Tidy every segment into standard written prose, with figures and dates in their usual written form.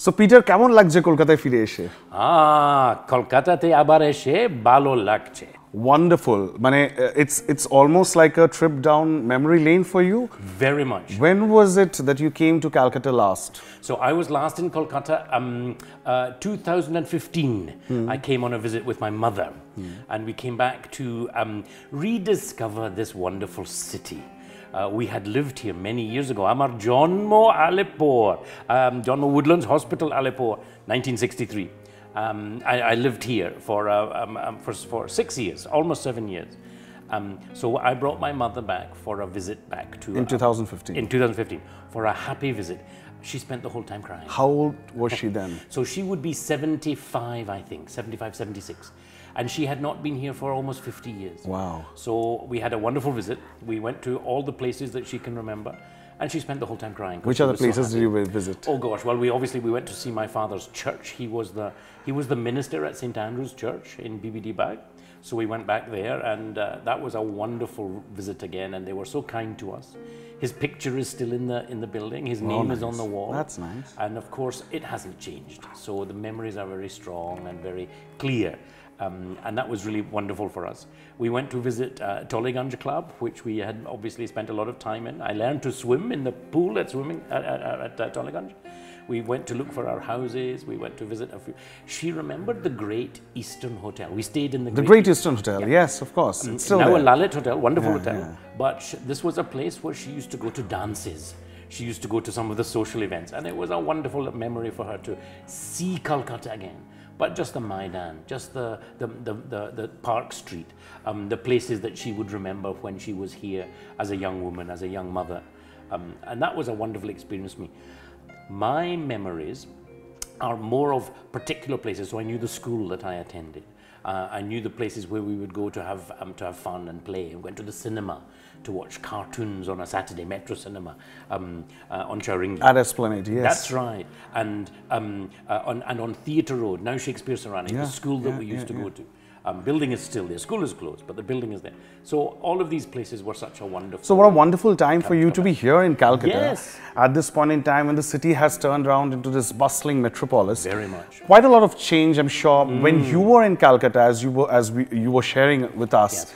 So Peter, কেমন লাগছে কলকাতায় ফিরে এসে? কলকাতাতে আবার এসে ভালো লাগছে। Wonderful. Mane, it's almost like a trip down memory lane for you. Very much. When was it that you came to Calcutta last? So I was last in Kolkata 2015. I came on a visit with my mother, and we came back to rediscover this wonderful city. We had lived here many years ago. Amar Jonmo Alipur, Jonmo Woodlands Hospital Alipur, 1963. I lived here for 6 years, almost 7 years. So I brought my mother back for a visit back to... In 2015? In 2015, for a happy visit. She spent the whole time crying. How old was she then? So she would be 75, I think, 75, 76. And she had not been here for almost 50 years. Wow. So we had a wonderful visit. We went to all the places that she can remember. And she spent the whole time crying. Which other places did you visit? Oh gosh, well we went to see my father's church. He was the minister at St. Andrew's Church in BBD Bag. So we went back there, and that was a wonderful visit again, and they were so kind to us. His picture is still in the building. His name is on the wall. That's nice. And of course it hasn't changed. So the memories are very strong and very clear. And that was really wonderful for us. We went to visit Tollygunge Club, which we had obviously spent a lot of time in. I learned to swim in the pool at Tollygunge. We went to look for our houses. We went to visit a few. She remembered the Great Eastern Hotel. We stayed in the Great Eastern Hotel. Yeah. Yes, of course. It's still now there. A Lalit Hotel, wonderful hotel. Yeah. But this was a place where she used to go to dances. She used to go to some of the social events, and it was a wonderful memory for her to see Kolkata again. But just the Maidan, just the Park Street, the places that she would remember when she was here as a young woman, as a young mother. And that was a wonderful experience for me. My memories are more of particular places. So I knew the school that I attended. I knew the places where we would go to have fun and play. We went to the cinema to watch cartoons on a Saturday, Metro Cinema on Charingi. At Esplanade, yes. That's right. And on Theatre Road, now Shakespeare Sarani, the school that we used to go to. Building is still there. School is closed, but the building is there. So all of these places were such a wonderful... So what a wonderful time for you to be here in Calcutta. Yes. At this point in time when the city has turned around into this bustling metropolis. Very much. Quite a lot of change, I'm sure. When you were in Calcutta, you were sharing with us, yes.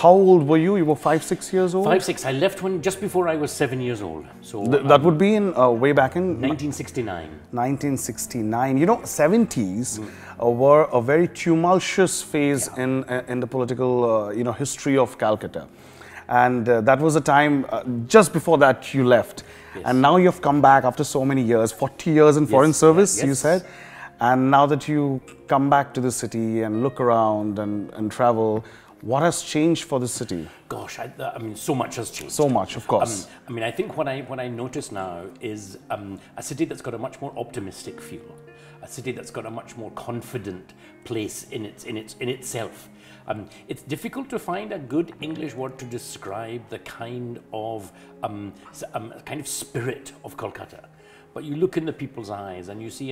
How old were you? You were 5, 6 years old? 5, 6. I left just before I was 7 years old. So that would be in way back in 1969. 1969. You know, 70s were a very tumultuous phase in the political history of Calcutta, and that was a time just before that you left, and now you've come back after so many years, 40 years in foreign service, you said, and now that you come back to the city and look around and travel. What has changed for the city? Gosh, I mean, so much has changed. So much, of course. I mean, I think what I notice now is a city that's got a much more optimistic feel, a city that's got a much more confident place in itself. It's difficult to find a good English word to describe the kind of spirit of Kolkata. But you look in the people's eyes and you see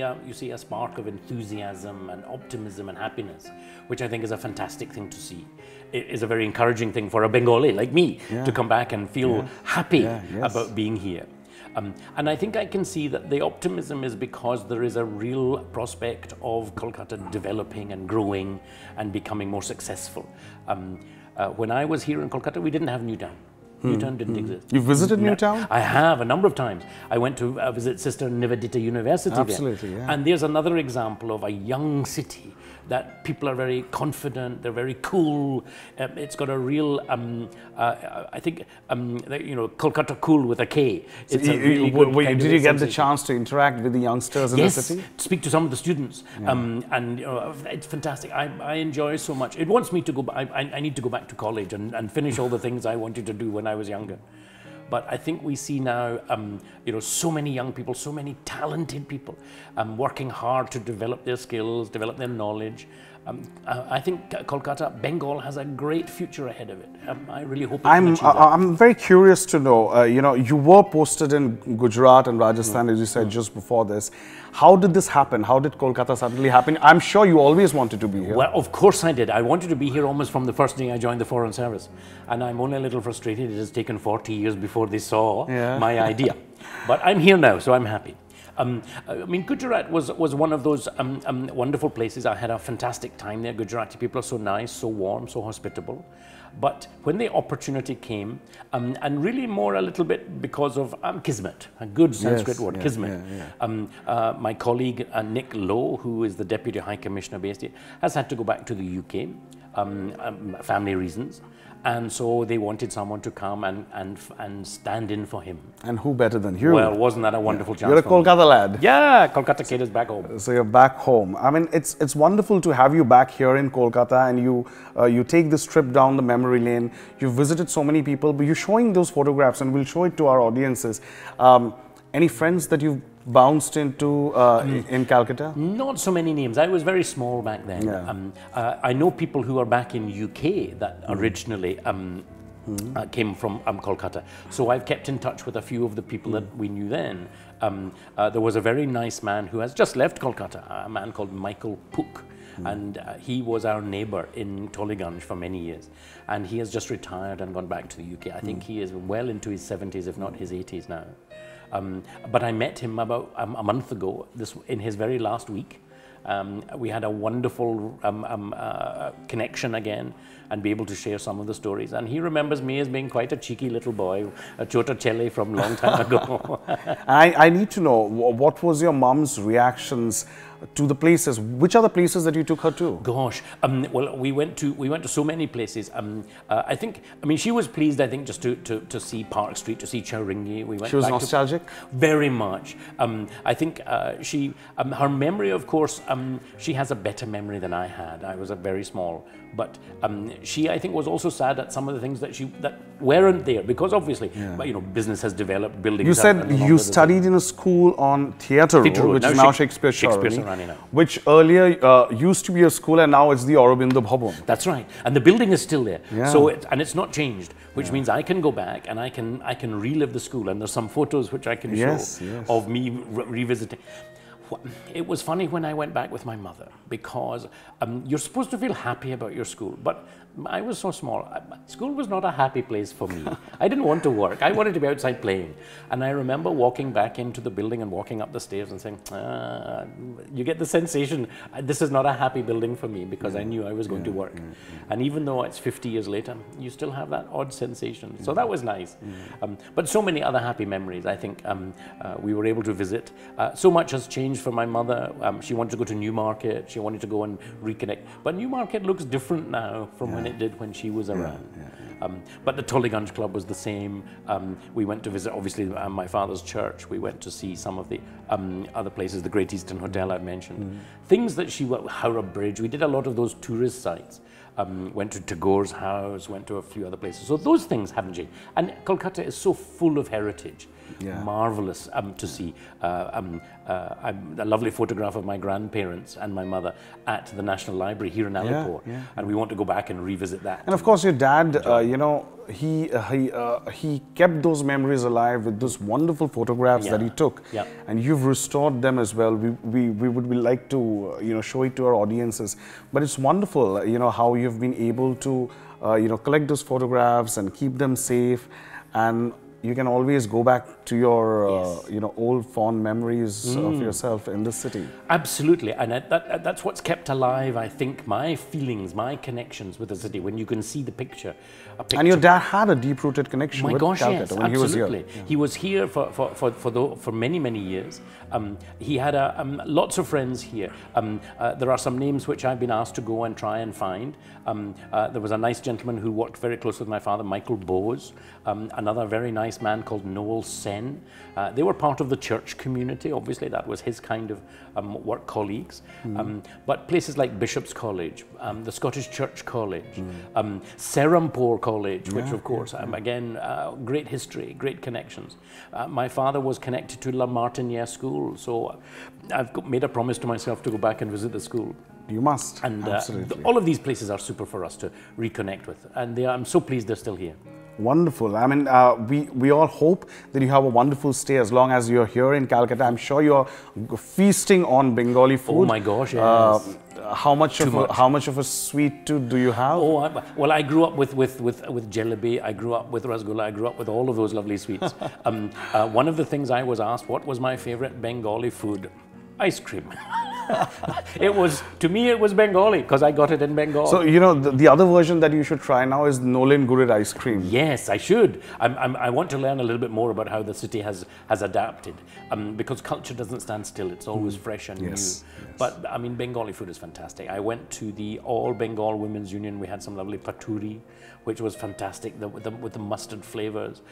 a spark of enthusiasm and optimism and happiness, which I think is a fantastic thing to see. It is a very encouraging thing for a Bengali like me to come back and feel happy about being here. And I think I can see that the optimism is because there is a real prospect of Kolkata developing and growing and becoming more successful. When I was here in Kolkata, we didn't have Newtown. Newtown didn't exist. You visited Newtown? I have, a number of times. I went to visit Sister Nivedita University Absolutely, there. Yeah. And there's another example of a young city that people are very confident, they're very cool. It's got a real, I think, Kolkata cool with a K. It's a really good did you get the chance to interact with the youngsters in the city? Yes, speak to some of the students. And it's fantastic. I enjoy so much. It wants me to go, I need to go back to college and finish all the things I wanted to do when I was younger. But I think we see now, so many young people, so many talented people working hard to develop their skills, develop their knowledge. I think Kolkata, Bengal has a great future ahead of it. I really hope it can achieve that. I'm very curious to know, you were posted in Gujarat and Rajasthan, as you said just before this. How did this happen? How did Kolkata suddenly happen? I'm sure you always wanted to be here. Well, of course I did. I wanted to be here almost from the first day I joined the Foreign Service. And I'm only a little frustrated. It has taken 40 years before they saw my idea. But I'm here now, so I'm happy. I mean, Gujarat was one of those wonderful places. I had a fantastic time there. Gujarati people are so nice, so warm, so hospitable. But when the opportunity came, and really more a little bit because of kismet, a good Sanskrit word, kismet. My colleague Nick Lowe, who is the Deputy High Commissioner based here, has had to go back to the UK, family reasons. And so they wanted someone to come and stand in for him. And who better than you? Well, wasn't that a wonderful chance? You're a Kolkata lad. Yeah, Kolkata kid is back home. So you're back home. I mean, it's wonderful to have you back here in Kolkata, and you take this trip down the memory lane. You've visited so many people, but you're showing those photographs, and we'll show it to our audiences. Any friends that you've bounced into in Calcutta? Not so many names. I was very small back then. Yeah. I know people who are back in UK that originally came from Kolkata. So I've kept in touch with a few of the people that we knew then. There was a very nice man who has just left Kolkata, a man called Michael Pook. And he was our neighbor in Tollygunge for many years. And he has just retired and gone back to the UK. I think he is well into his 70s, if not his 80s now. But I met him about a month ago, in his very last week. We had a wonderful connection again and be able to share some of the stories. And he remembers me as being quite a cheeky little boy, a chota chele from a long time ago. I need to know, what was your mom's reactions to the places? Which are the places that you took her to? Gosh, well, we went to so many places. I mean, she was pleased, I think, just to see Park Street, to see Chowringhee. We went. She was nostalgic? Very much. I think her memory, of course, she has a better memory than I had. I was very small. But she, I think, was also sad at some of the things that weren't there, because obviously, you know, business has developed, buildings. You said you studied in a school on Theatre Road, which is now Shakespeare Sarani, which earlier used to be a school, and now it's the Aurobindo Bhavan. That's right, and the building is still there. Yeah. So and it's not changed, which means I can go back and I can relive the school, and there's some photos which I can show of me revisiting. It was funny when I went back with my mother, because you're supposed to feel happy about your school, but I was so small. School was not a happy place for me. I didn't want to work. I wanted to be outside playing. And I remember walking back into the building and walking up the stairs and saying, you get the sensation, this is not a happy building for me, because I knew I was going to work. And even though it's 50 years later, you still have that odd sensation. So that was nice. But so many other happy memories. I think we were able to visit. So much has changed for my mother. She wanted to go to Newmarket. She wanted to go and reconnect. But Newmarket looks different now from when it did when she was around. But the Tollygunge Club was the same. We went to visit, obviously, my father's church. We went to see some of the other places, the Great Eastern Hotel I've mentioned. Things that Howrah Bridge, we did a lot of those tourist sites. Went to Tagore's house, went to a few other places. So those things haven't changed. And Kolkata is so full of heritage. Marvelous to see. A lovely photograph of my grandparents and my mother at the National Library here in Alipore, and we want to go back and revisit that. And of course, your dad, you know, he kept those memories alive with those wonderful photographs that he took, and you've restored them as well. We would like to, you know, show it to our audiences. But it's wonderful, you know, how you've been able to, you know, collect those photographs and keep them safe, and you can always go back to your, you know, old fond memories of yourself in the city. Absolutely, and that's what's kept alive, I think, my feelings, my connections with the city, when you can see the picture. And your dad had a deep-rooted connection with Calcutta when he was here. He was here for many, many years. He had lots of friends here. There are some names which I've been asked to go and try and find. There was a nice gentleman who worked very close with my father, Michael Bowes, another very nice man called Noel Sen. They were part of the church community. Obviously, that was his kind of work colleagues. But places like Bishop's College, the Scottish Church College, Serampore College, which of course, again, great history, great connections. My father was connected to La Martiniere School, so I've made a promise to myself to go back and visit the school. You must, and absolutely. All of these places are super for us to reconnect with, and I'm so pleased they're still here. Wonderful. I mean, we all hope that you have a wonderful stay as long as you're here in Calcutta. I'm sure you're feasting on Bengali food. Oh my gosh, yes. How much of a sweet tooth do you have? Oh, well, I grew up with jalebi, I grew up with rasgulla, I grew up with all of those lovely sweets. One of the things I was asked, what was my favorite Bengali food? Ice cream. To me it was Bengali because I got it in Bengal. So, you know, the other version that you should try now is Nolen Gurid ice cream. Yes, I should. I want to learn a little bit more about how the city has adapted, because culture doesn't stand still. It's always fresh and new. But I mean, Bengali food is fantastic. I went to the All Bengal Women's Union. We had some lovely paturi, which was fantastic with the mustard flavors.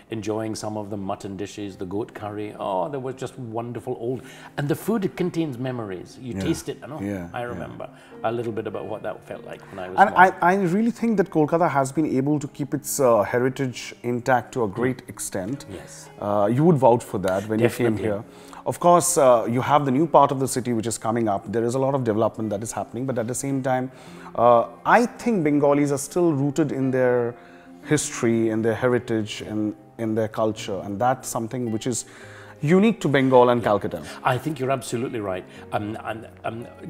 Enjoying some of the mutton dishes, the goat curry. Oh, there was just wonderful old. And the food, it contains memories. You taste it. I remember a little bit about what that felt like when I was small. And I really think that Kolkata has been able to keep its heritage intact to a great extent. Yes. You would vouch for that when Definitely. you came here. Of course, you have the new part of the city which is coming up. There is a lot of development that is happening, but at the same time, I think Bengalis are still rooted in their history, in their heritage, in their culture, and that's something which is unique to Bengal and Calcutta. I think you're absolutely right.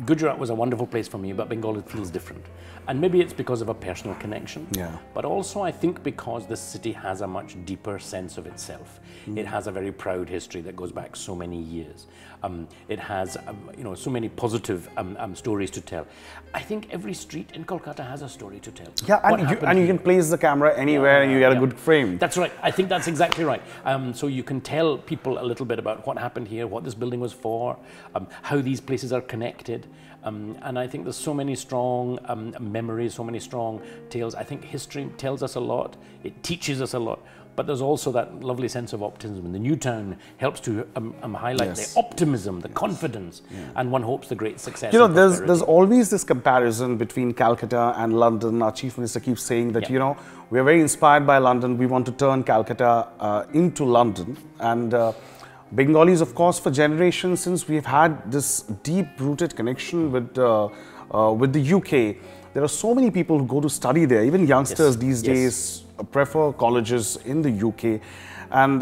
Gujarat was a wonderful place for me, but Bengal, it feels different. And maybe it's because of a personal connection, but also I think because the city has a much deeper sense of itself. It has a very proud history that goes back so many years. It has so many positive stories to tell. I think every street in Kolkata has a story to tell. Yeah, and you can place the camera anywhere and you get a good frame. That's right. I think that's exactly right. So you can tell people a little bit about what happened here, what this building was for, how these places are connected. And I think there's so many strong memories, so many strong tales. I think history tells us a lot. It teaches us a lot. But there's also that lovely sense of optimism. The new town helps to highlight the optimism, the confidence, and one hopes the great success. You know, there's always this comparison between Calcutta and London. Our Chief Minister keeps saying that, you know, we are very inspired by London. We want to turn Calcutta into London. And Bengalis, of course, for generations since we've had this deep-rooted connection with the UK. There are so many people who go to study there. Even youngsters these days prefer colleges in the UK. And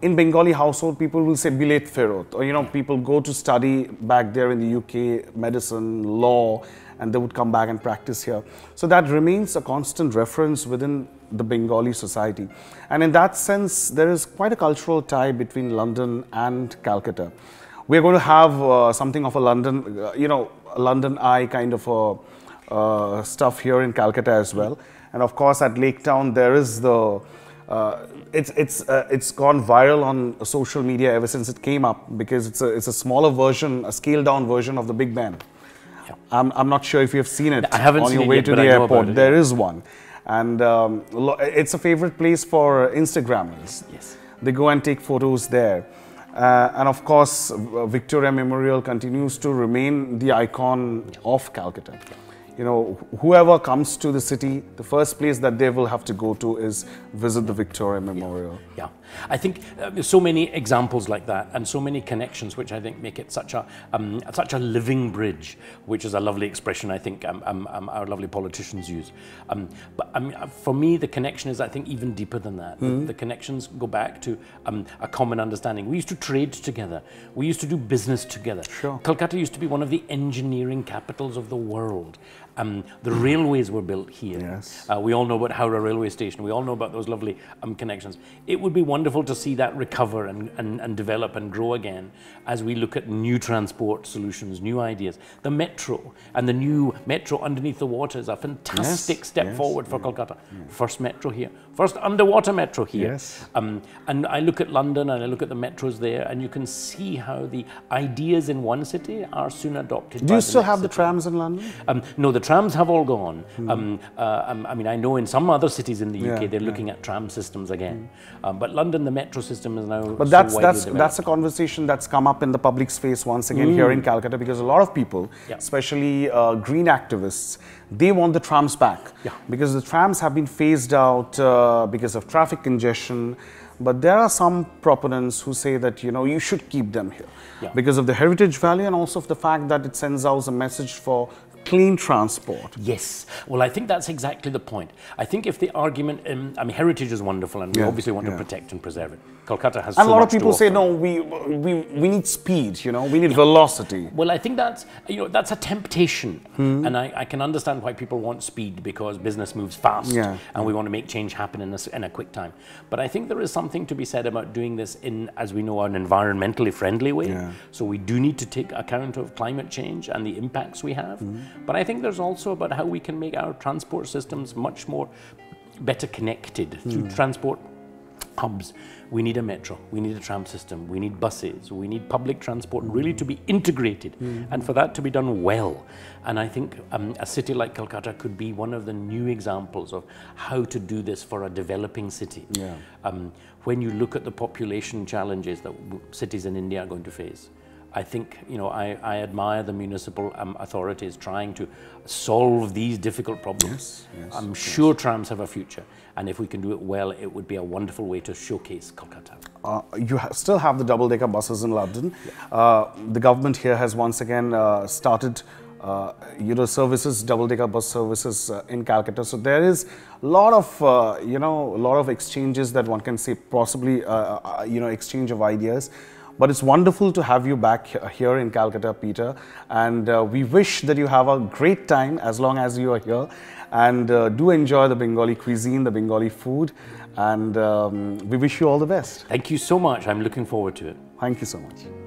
in Bengali household, people will say bilet ferot, or, you know, people go to study back there in the UK, medicine, law, and they would come back and practice here. So that remains a constant reference within the Bengali society. And in that sense, there is quite a cultural tie between London and Calcutta. We're going to have something of a London, London Eye kind of a stuff here in Calcutta as well. And of course, at Lake Town, there is the it's gone viral on social media ever since it came up, because it's a smaller version, a scaled down version of the Big Ben. I'm not sure if you have seen it. I haven't on seen your it way yet, to but the I know airport. about it, There is one, and it's a favorite place for Instagrammers. Yes. They go and take photos there. And of course, Victoria Memorial continues to remain the icon of Calcutta. You know, whoever comes to the city, the first place that they will have to go to is visit the Victoria Memorial. Yeah. I think there's so many examples like that, and so many connections, which I think make it such a living bridge, which is a lovely expression I think our lovely politicians use. But I mean, for me, the connection is, I think, even deeper than that. The connections go back to a common understanding. We used to trade together. We used to do business together. Sure. Calcutta used to be one of the engineering capitals of the world. The railways were built here. Yes. We all know about Howrah railway station. We all know about those lovely connections. It would be wonderful to see that recover and develop and grow again as we look at new transport solutions, new ideas. The metro and the new metro underneath the water is a fantastic step forward for Kolkata. First metro here, first underwater metro here. Yes. And I look at London and I look at the metros there, and you can see how the ideas in one city are soon adopted. Do you still have the trams in London? No, the trams have all gone. I mean, I know in some other cities in the UK they're looking at tram systems again, but London, the metro system is now. But that's a conversation that's come up in the public space once again here in Calcutta, because a lot of people, especially green activists, they want the trams back because the trams have been phased out because of traffic congestion. But there are some proponents who say that, you know, you should keep them here because of the heritage value, and also of the fact that it sends out a message for clean transport. Yes. Well, I think that's exactly the point. I think if the argument, I mean, heritage is wonderful, and we obviously want to protect and preserve it. Kolkata has so much to offer. And a lot of people say, no, we need speed, you know, we need velocity. Well, I think that's, you know, that's a temptation. And I can understand why people want speed, because business moves fast and we want to make change happen in a quick time. But I think there is something to be said about doing this in, as we know, an environmentally friendly way. So we do need to take account of climate change and the impacts we have. But I think there's also about how we can make our transport systems much more better connected through transport hubs. We need a metro, we need a tram system, we need buses, we need public transport really to be integrated and for that to be done well. And I think a city like Kolkata could be one of the new examples of how to do this for a developing city. When you look at the population challenges that cities in India are going to face, I think, you know, I admire the municipal authorities trying to solve these difficult problems. I'm sure trams have a future, and if we can do it well, it would be a wonderful way to showcase Kolkata. You still have the double-decker buses in London. The government here has once again started you know, services, double-decker bus services in Calcutta. So there is a lot of, you know, a lot of exchanges that one can say, possibly, you know, exchange of ideas. But it's wonderful to have you back here in Calcutta, Peter. And we wish that you have a great time as long as you are here. And do enjoy the Bengali cuisine, the Bengali food. And we wish you all the best. Thank you so much. I'm looking forward to it. Thank you so much.